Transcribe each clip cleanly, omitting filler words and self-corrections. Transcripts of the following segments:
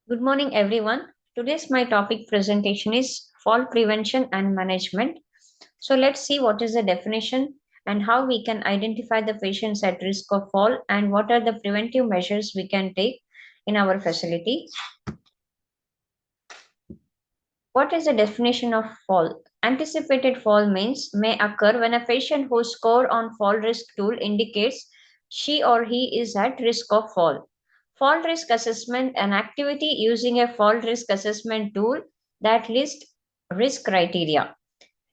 Good morning, everyone. Today's my topic presentation is fall prevention and management. So let's see what is the definition and how we can identify the patients at risk of fall and what are the preventive measures we can take in our facility. What is the definition of fall? Anticipated fall means may occur when a patient whose score on fall risk tool indicates she or he is at risk of fall. Fall risk assessment, an activity using a fall risk assessment tool that lists risk criteria.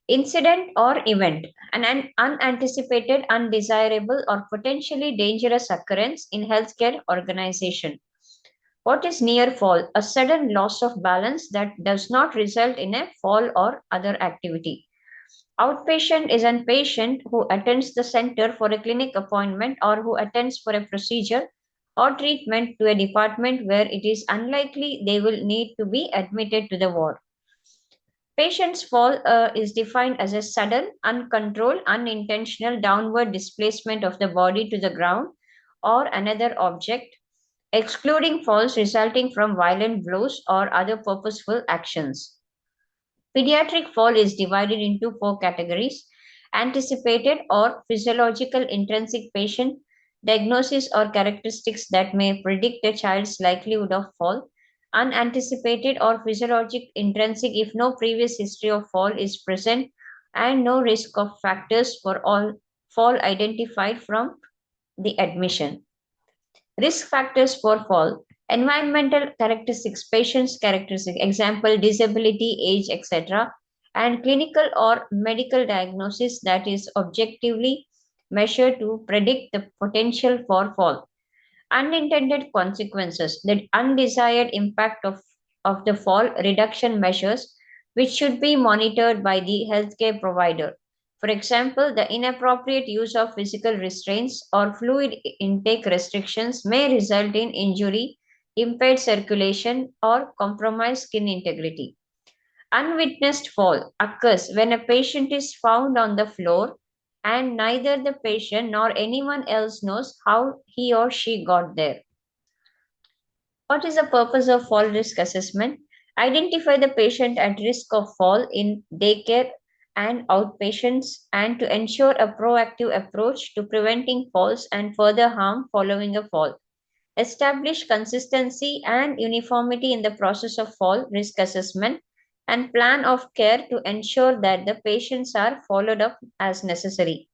Incident or event, an unanticipated, undesirable, or potentially dangerous occurrence in healthcare organization. What is near fall? A sudden loss of balance that does not result in a fall or other activity. Outpatient is a patient who attends the center for a clinic appointment or who attends for a procedure or treatment to a department where it is unlikely they will need to be admitted to the ward. Patient's fall is defined as a sudden, uncontrolled, unintentional downward displacement of the body to the ground or another object, excluding falls resulting from violent blows or other purposeful actions. Pediatric fall is divided into four categories: anticipated or physiological intrinsic patient diagnosis or characteristics that may predict a child's likelihood of fall, unanticipated or physiologic intrinsic if no previous history of fall is present and no risk of factors for all fall identified from the admission. Risk factors for fall: environmental characteristics, patient's characteristics, example, disability, age, etc., and clinical or medical diagnosis that is objectively measured to predict the potential for fall. Unintended consequences, the undesired impact of the fall reduction measures, which should be monitored by the healthcare provider. For example, the inappropriate use of physical restraints or fluid intake restrictions may result in injury, impaired circulation, or compromised skin integrity. Unwitnessed fall occurs when a patient is found on the floor and neither the patient nor anyone else knows how he or she got there. What is the purpose of fall risk assessment? Identify the patient at risk of fall in daycare and outpatients and to ensure a proactive approach to preventing falls and further harm following a fall. Establish consistency and uniformity in the process of fall risk assessment and plan of care to ensure that the patients are followed up as necessary.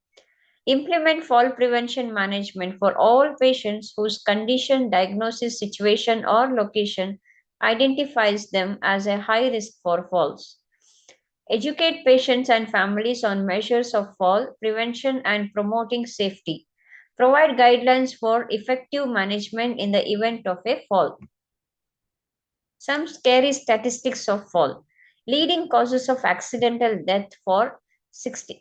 Implement fall prevention management for all patients whose condition, diagnosis, situation, or location identifies them as a high risk for falls. Educate patients and families on measures of fall prevention and promoting safety. Provide guidelines for effective management in the event of a fall. Some scary statistics of fall. Leading causes of accidental death for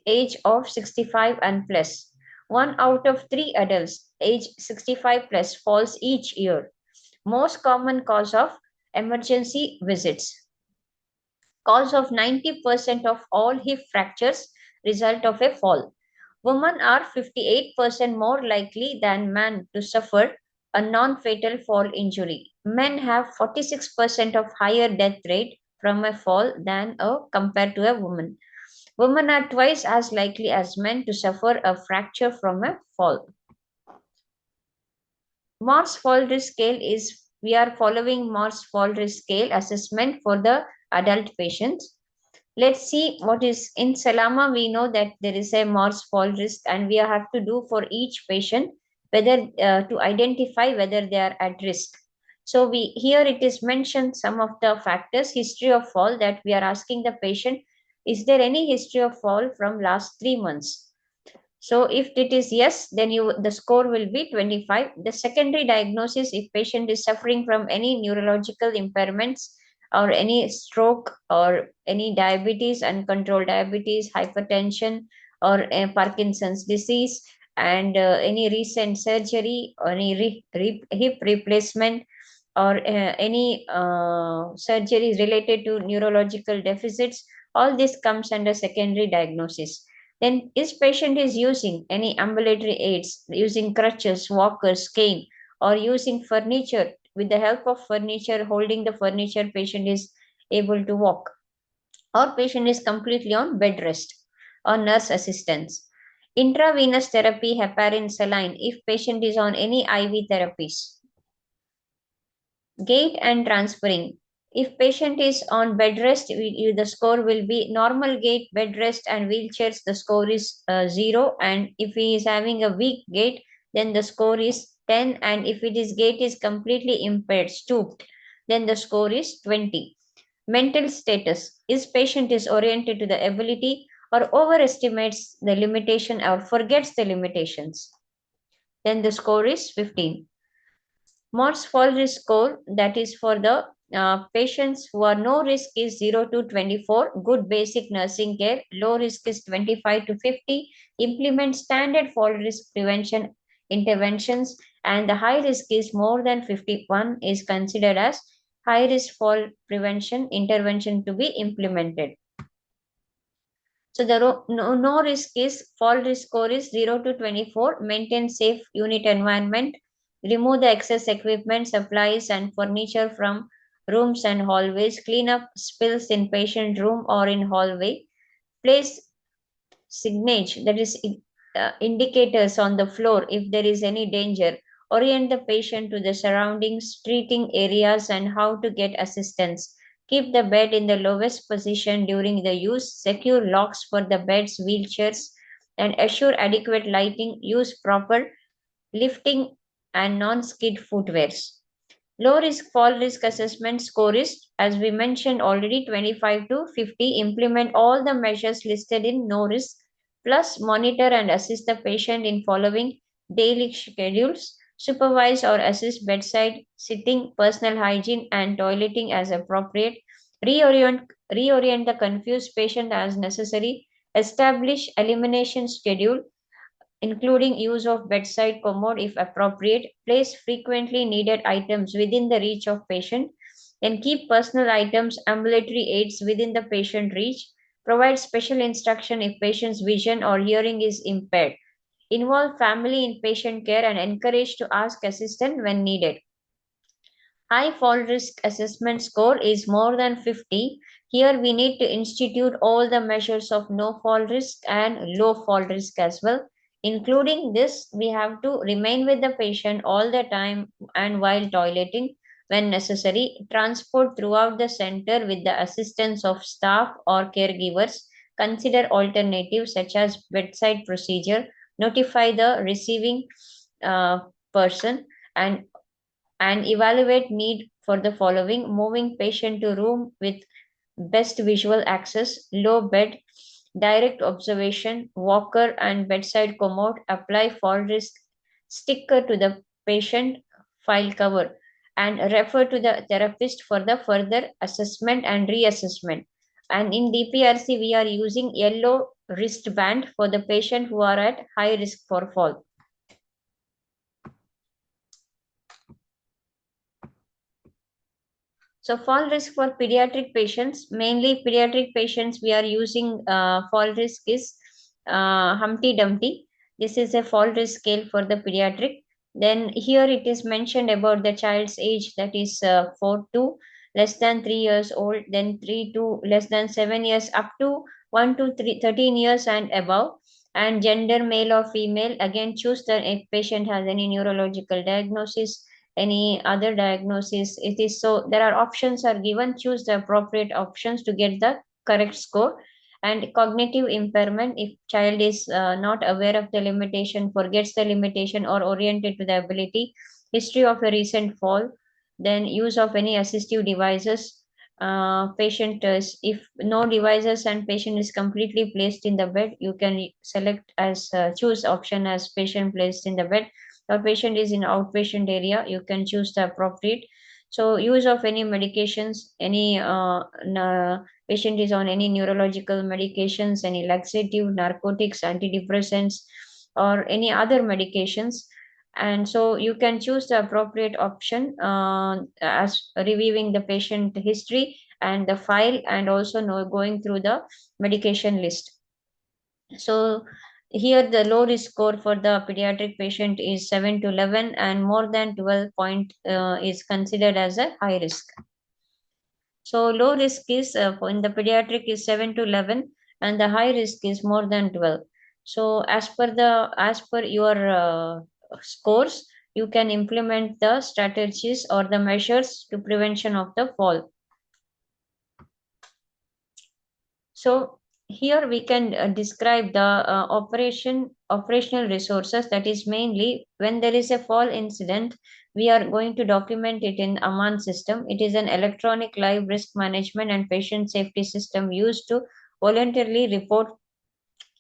age of 65 and plus. 1 out of 3 adults age 65 plus falls each year. Most common cause of emergency visits. Cause of 90% of all hip fractures result of a fall. Women are 58% more likely than men to suffer a non-fatal fall injury. Men have 46% of higher death rate from a fall than compared to a woman. Women are twice as likely as men to suffer a fracture from a fall. Morse fall risk scale is we are following Morse fall risk scale assessment for the adult patients. Let's see what is in Salama. We know that there is a Morse fall risk, and we have to do for each patient whether to identify whether they are at risk. So we here it is mentioned some of the factors history of fall that we are asking the patient, is there any history of fall from last 3 months? So if it is yes, then you the score will be 25. The secondary diagnosis, if patient is suffering from any neurological impairments or any stroke or any diabetes, uncontrolled diabetes, hypertension, or Parkinson's disease, and any recent surgery or any hip replacement or any surgery related to neurological deficits, all this comes under secondary diagnosis. Then this patient is using any ambulatory aids, using crutches, walkers, cane, or using furniture with the help of furniture, holding the furniture, patient is able to walk, or patient is completely on bed rest or nurse assistance. Intravenous therapy, heparin, saline, if patient is on any IV therapies. Gait and transferring. If patient is on bed rest, the score will be normal gait, bed rest, and wheelchairs. The score is 0. And if he is having a weak gait, then the score is 10. And if it is gait is completely impaired, stooped, then the score is 20. Mental status. Is patient is oriented to the ability or overestimates the limitation or forgets the limitations, then the score is 15. Morse fall risk score, that is for the patients who are no risk is 0 to 24, good basic nursing care, low risk is 25 to 50, implement standard fall risk prevention interventions, and the high risk is more than 51 is considered as high risk fall prevention intervention to be implemented. So the no risk is fall risk score is 0 to 24, maintain safe unit environment, remove the excess equipment, supplies and furniture from rooms and hallways, clean up spills in patient room or in hallway, place signage, that is indicators on the floor if there is any danger, orient the patient to the surroundings, treating areas and how to get assistance, keep the bed in the lowest position during the use, secure locks for the beds, wheelchairs, and assure adequate lighting, use proper lifting and non-skid footwears. Low risk fall risk assessment score is, as we mentioned already, 25 to 50. Implement all the measures listed in no risk, plus monitor and assist the patient in following daily schedules, supervise or assist bedside sitting, personal hygiene, and toileting as appropriate, reorient the confused patient as necessary, establish elimination schedule, including use of bedside commode if appropriate, place frequently needed items within the reach of patient, and keep personal items, ambulatory aids within the patient reach, provide special instruction if patient's vision or hearing is impaired, involve family in patient care and encourage to ask assistance when needed. High fall risk assessment score is more than 50. Here we need to institute all the measures of no fall risk and low fall risk as well. Including this, we have to remain with the patient all the time and while toileting when necessary, transport throughout the center with the assistance of staff or caregivers, consider alternatives such as bedside procedure, notify the receiving uh, person, and evaluate need for the following: moving patient to room with best visual access, low bed, direct observation, walker and bedside commode, apply fall risk sticker to the patient file cover, and refer to the therapist for the further assessment and reassessment. And in DPRC, we are using yellow wristband for the patient who are at high risk for fall. So fall risk for pediatric patients, mainly pediatric patients, we are using fall risk is Humpty Dumpty. This is a fall risk scale for the pediatric. Then here it is mentioned about the child's age, that is 4 to less than 3 years old, then 3 to less than 7 years, up to 1 to 13 years and above. And gender, male or female, again choose the if patient has any neurological diagnosis, any other diagnosis. It is so there are options are given, choose the appropriate options to get the correct score. And cognitive impairment, if child is not aware of the limitation, forgets the limitation or oriented to the ability, history of a recent fall, then use of any assistive devices. Patient is, if no devices and patient is completely placed in the bed, you can select as choose option as patient placed in the bed. Or patient is in outpatient area, you can choose the appropriate. So use of any medications, any patient is on any neurological medications, any laxative, narcotics, antidepressants, or any other medications. And so you can choose the appropriate option as reviewing the patient history and the file, and also know, going through the medication list. So Here, the low risk score for the pediatric patient is 7 to 11, and more than 12 point is considered as a high risk. So, low risk is in the pediatric is 7 to 11, and the high risk is more than 12. So, as per your scores, you can implement the strategies or the measures to prevention of the fall. So here we can describe the operational resources. That is mainly when there is a fall incident, we are going to document it in Aman system. It is an electronic live risk management and patient safety system used to voluntarily report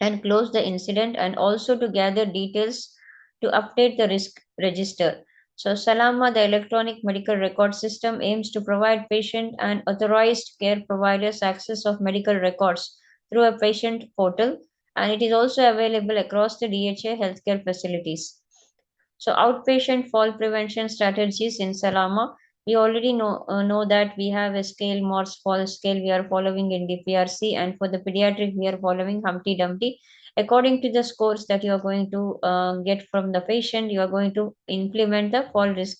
and close the incident, and also to gather details to update the risk register. So Salama, the electronic medical record system, aims to provide patient and authorized care providers access of medical records through a patient portal, and it is also available across the DHA healthcare facilities. So outpatient fall prevention strategies in Salama. We already know that we have a scale, Morse fall scale we are following in DPRC, and for the pediatric we are following Humpty Dumpty. According to the scores that you are going to get from the patient, you are going to implement the fall risk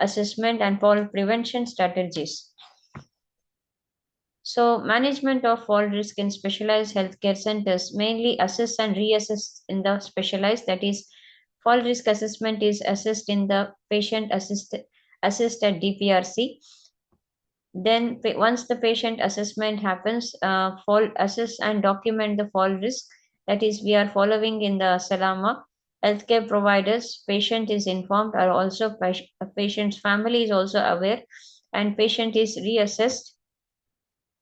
assessment and fall prevention strategies. So, management of fall risk in specialized healthcare centers mainly assess and reassess in the specialized, that is, fall risk assessment is assessed in the patient assessed at DPRC. Then, once the patient assessment happens, fall assess and document the fall risk. That is, we are following in the Salama. Healthcare providers, patient is informed, or also patient's family is also aware, and patient is reassessed.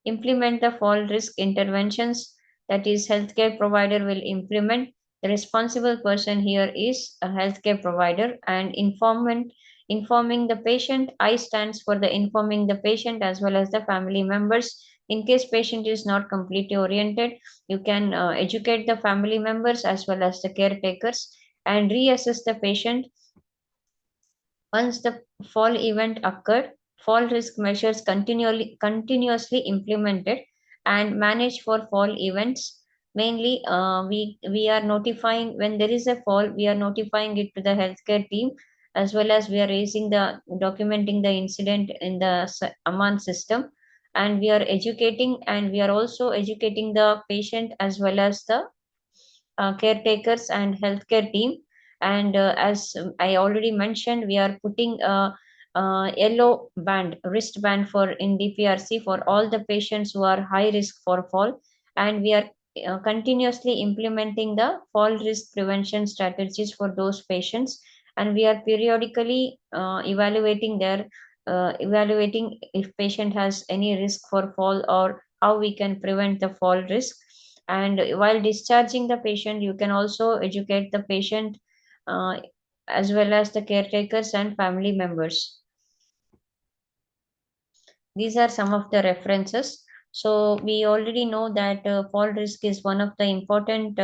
Implement the fall risk interventions, that is healthcare provider will implement. The responsible person here is a healthcare provider, and informing the patient. I stands for the informing the patient as well as the family members. In case patient is not completely oriented, you can educate the family members as well as the caretakers, and reassess the patient. Once the fall event occurred, fall risk measures continuously implemented and managed for fall events. Mainly, we are notifying when there is a fall, we are notifying it to the healthcare team, as well as we are raising the documenting the incident in the Aman system, and we are educating, and we are also educating the patient as well as the caretakers and healthcare team. And as I already mentioned, we are putting a yellow band, wristband for in DPRC for all the patients who are high risk for fall, and we are continuously implementing the fall risk prevention strategies for those patients, and we are periodically evaluating if patient has any risk for fall or how we can prevent the fall risk. And while discharging the patient, you can also educate the patient uh, as well as the caretakers and family members. These are some of the references. So we already know that fall risk is one of the important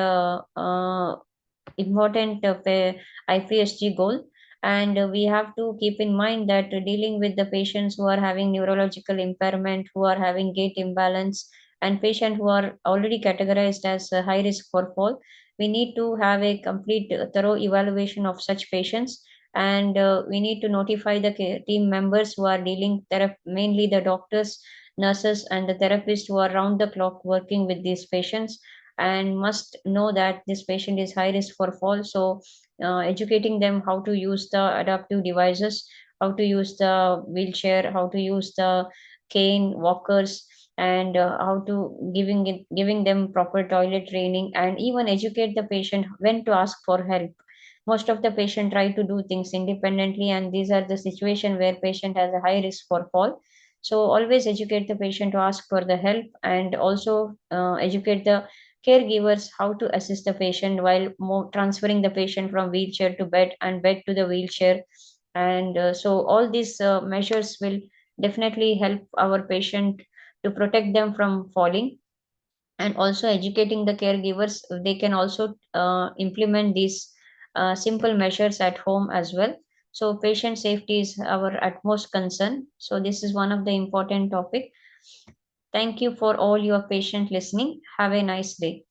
IPSG goal. And we have to keep in mind that dealing with the patients who are having neurological impairment, who are having gait imbalance, and patients who are already categorized as high risk for fall, we need to have a complete thorough evaluation of such patients. And we need to notify the team members who are dealing, mainly the doctors, nurses, and the therapists who are round the clock working with these patients, and must know that this patient is high risk for fall. So educating them how to use the adaptive devices, how to use the wheelchair, how to use the cane walkers, and how to giving them proper toilet training, and even educate the patient when to ask for help. Most of the patient try to do things independently, and these are the situation where patient has a high risk for fall. So always educate the patient to ask for the help, and also educate the caregivers how to assist the patient while transferring the patient from wheelchair to bed and bed to the wheelchair. And so all these measures will definitely help our patient to protect them from falling. And also educating the caregivers, they can also implement these simple measures at home as well. So patient safety is our utmost concern, so this is one of the important topic. Thank you for all your patient listening. Have a nice day.